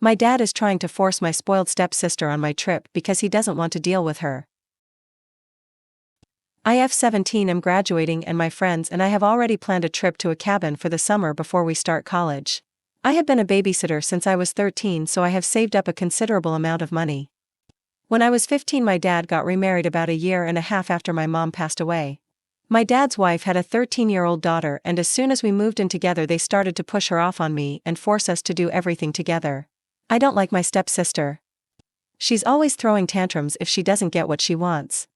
My dad is trying to force my spoiled stepsister on my trip because he doesn't want to deal with her. I am graduating and my friends and I have already planned a trip to a cabin for the summer before we start college. I have been a babysitter since I was 13, so I have saved up a considerable amount of money. When I was 15, my dad got remarried about a year and a half after my mom passed away. My dad's wife had a 13-year-old daughter, and as soon as we moved in together they started to push her off on me and force us to do everything together. I don't like my stepsister. She's always throwing tantrums if she doesn't get what she wants.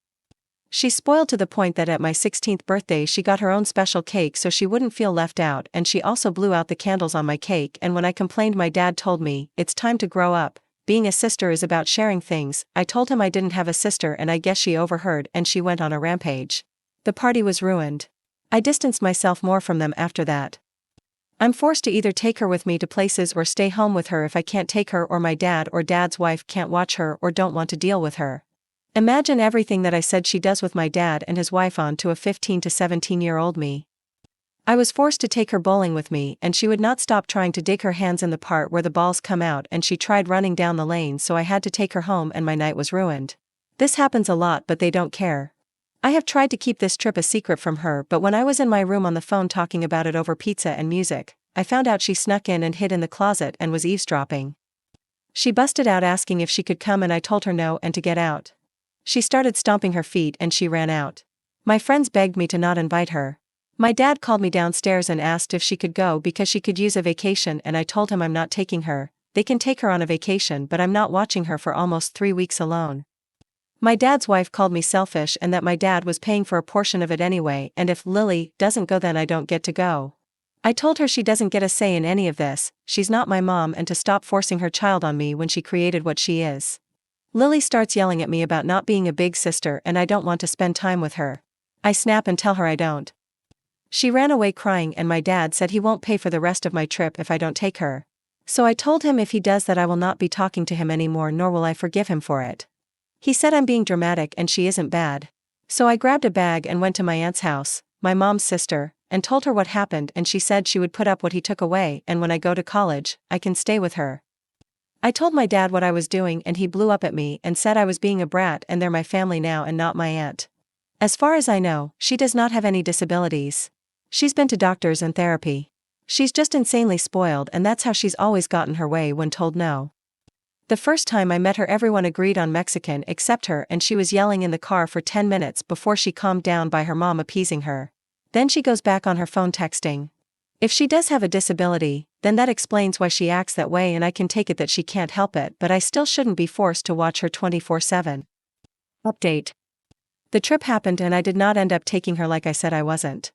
She's spoiled to the point that at my 16th birthday she got her own special cake so she wouldn't feel left out, and she also blew out the candles on my cake, and when I complained my dad told me, "It's time to grow up. Being a sister is about sharing things." I told him I didn't have a sister and I guess she overheard and she went on a rampage. The party was ruined. I distanced myself more from them after that. I'm forced to either take her with me to places or stay home with her if I can't take her, or my dad or dad's wife can't watch her or don't want to deal with her. Imagine everything that I said she does with my dad and his wife on to a 15 to 17-year-old me. I was forced to take her bowling with me and she would not stop trying to dig her hands in the part where the balls come out, and she tried running down the lane, so I had to take her home and my night was ruined. This happens a lot but they don't care. I have tried to keep this trip a secret from her, but when I was in my room on the phone talking about it over pizza and music, I found out she snuck in and hid in the closet and was eavesdropping. She busted out asking if she could come and I told her no and to get out. She started stomping her feet and she ran out. My friends begged me to not invite her. My dad called me downstairs and asked if she could go because she could use a vacation, and I told him I'm not taking her. They can take her on a vacation but I'm not watching her for almost 3 weeks alone. My dad's wife called me selfish and that my dad was paying for a portion of it anyway, and if Lily doesn't go then I don't get to go. I told her she doesn't get a say in any of this, she's not my mom, and to stop forcing her child on me when she created what she is. Lily starts yelling at me about not being a big sister and I don't want to spend time with her. I snap and tell her I don't. She ran away crying and my dad said he won't pay for the rest of my trip if I don't take her. So I told him if he does that I will not be talking to him anymore, nor will I forgive him for it. He said I'm being dramatic and she isn't bad. So I grabbed a bag and went to my aunt's house, my mom's sister, and told her what happened, and she said she would put up what he took away, and when I go to college, I can stay with her. I told my dad what I was doing and he blew up at me and said I was being a brat and they're my family now and not my aunt. As far as I know, she does not have any disabilities. She's been to doctors and therapy. She's just insanely spoiled, and that's how she's always gotten her way when told no. The first time I met her everyone agreed on Mexican except her, and she was yelling in the car for 10 minutes before she calmed down by her mom appeasing her. Then she goes back on her phone texting. If she does have a disability, then that explains why she acts that way, and I can take it that she can't help it, but I still shouldn't be forced to watch her 24/7. Update. The trip happened and I did not end up taking her like I said I wasn't.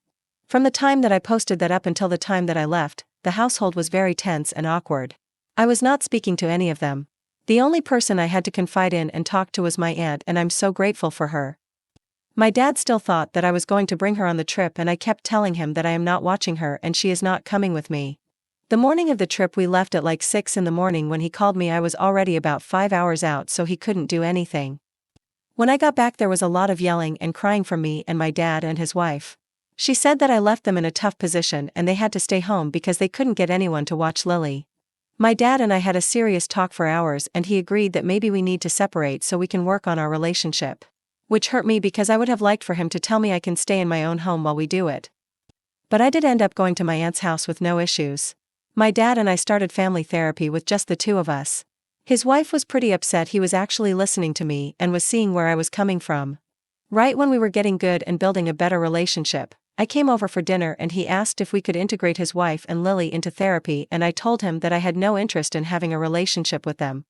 From the time that I posted that up until the time that I left, the household was very tense and awkward. I was not speaking to any of them. The only person I had to confide in and talk to was my aunt, and I'm so grateful for her. My dad still thought that I was going to bring her on the trip, and I kept telling him that I am not watching her and she is not coming with me. The morning of the trip we left at like 6 in the morning. When he called me I was already about 5 hours out, so he couldn't do anything. When I got back there was a lot of yelling and crying from me and my dad and his wife. She said that I left them in a tough position and they had to stay home because they couldn't get anyone to watch Lily. My dad and I had a serious talk for hours and he agreed that maybe we need to separate so we can work on our relationship. Which hurt me because I would have liked for him to tell me I can stay in my own home while we do it. But I did end up going to my aunt's house with no issues. My dad and I started family therapy with just the two of us. His wife was pretty upset. He was actually listening to me and was seeing where I was coming from. Right when we were getting good and building a better relationship, I came over for dinner and he asked if we could integrate his wife and Lily into therapy, and I told him that I had no interest in having a relationship with them.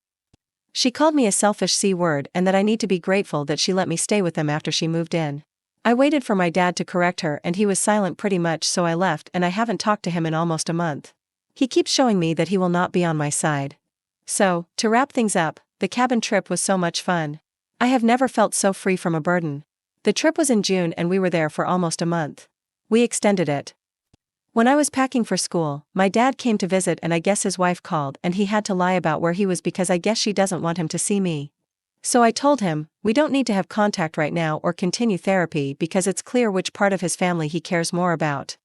She called me a selfish C-word and that I need to be grateful that she let me stay with them after she moved in. I waited for my dad to correct her and he was silent pretty much, so I left and I haven't talked to him in almost a month. He keeps showing me that he will not be on my side. So, to wrap things up, the cabin trip was so much fun. I have never felt so free from a burden. The trip was in June and we were there for almost a month. We extended it. When I was packing for school, my dad came to visit and I guess his wife called and he had to lie about where he was because I guess she doesn't want him to see me. So I told him, we don't need to have contact right now or continue therapy because it's clear which part of his family he cares more about.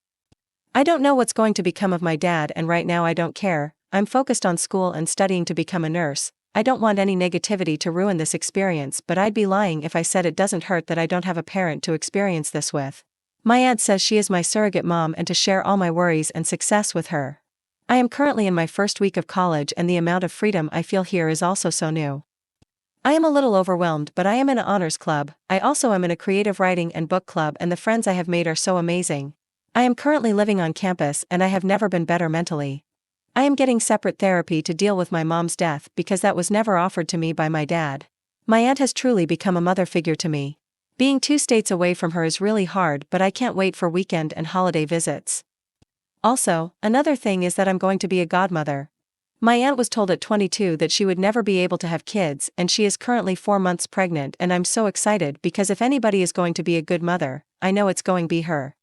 I don't know what's going to become of my dad and right now I don't care. I'm focused on school and studying to become a nurse. I don't want any negativity to ruin this experience, but I'd be lying if I said it doesn't hurt that I don't have a parent to experience this with. My aunt says she is my surrogate mom and to share all my worries and success with her. I am currently in my first week of college and the amount of freedom I feel here is also so new. I am a little overwhelmed, but I am in an honors club. I also am in a creative writing and book club, and the friends I have made are so amazing. I am currently living on campus and I have never been better mentally. I am getting separate therapy to deal with my mom's death because that was never offered to me by my dad. My aunt has truly become a mother figure to me. Being 2 states away from her is really hard, but I can't wait for weekend and holiday visits. Also, another thing is that I'm going to be a godmother. My aunt was told at 22 that she would never be able to have kids, and she is currently 4 months pregnant, and I'm so excited because if anybody is going to be a good mother, I know it's going to be her.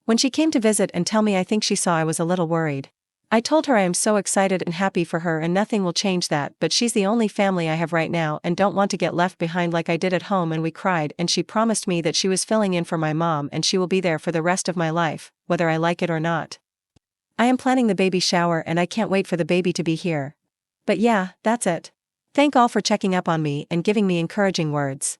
When she came to visit and tell me, I think she saw I was a little worried. I told her I am so excited and happy for her and nothing will change that, but she's the only family I have right now and don't want to get left behind like I did at home, and we cried, and she promised me that she was filling in for my mom and she will be there for the rest of my life, whether I like it or not. I am planning the baby shower and I can't wait for the baby to be here. But yeah, that's it. Thank all for checking up on me and giving me encouraging words.